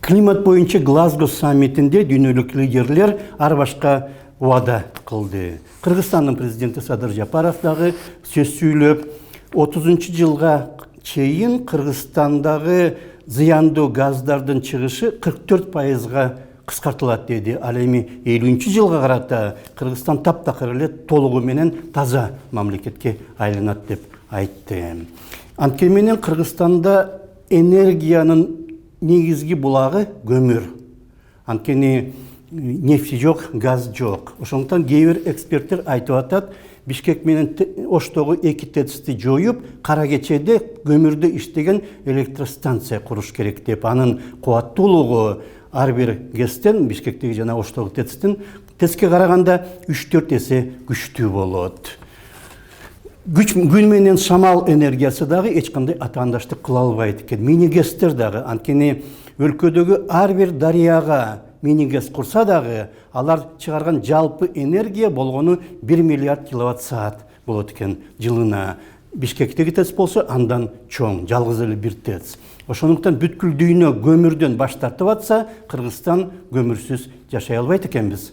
Климат боюнча Глазго саммитинде дүйнөлүк лидерлер ар башка вада кылды. Кыргызстандын президенти Садыр Жапаров дагы сөз сүйлөп, 30-жылга чейин Кыргызстандагы зыяндуу газдардын чыгышы 44%га кыскартылат деди. Ал эми 50-жылга карата Кыргызстан таптакыр эле толугу менен таза мамлекетке айланат деп айтты. Анткени менен Кыргызстанда энергиянын негизги булагы көмүр. Анткени нефти жок, газ жок. Ошондуктан кээ бир эксперттер айтып атат, Бишкек менен Оштогу 2 ТЭЦти жоюп, Кара Кечеде көмүрдө иштеген электростанция куруш керек деп. Анын кубаттуулугу ар бир ГЭСтен, Бишкектеги жана Оштогу ТЭЦке караганда 3-4 эсе күчтүү болот. Күн менен шамал энергиясы дагы эч кандай атаандаштык кыла албайт экен. Мини-ГЭСтер дагы, анткени өлкөдөгү ар бир дарыяга мини-ГЭС курса дагы, алар чыгарган жалпы энергия болгону 1 миллиард киловатт-саат болот экен жылына. Бишкектеги ТЭЦ болсо андан чоң, жалгыз эле бир ТЭЦ. Ошондуктан бүткүл дүйнө көмүрдөн баш тартып атса, Кыргызстан көмүрсүз жашай албайт экенбиз.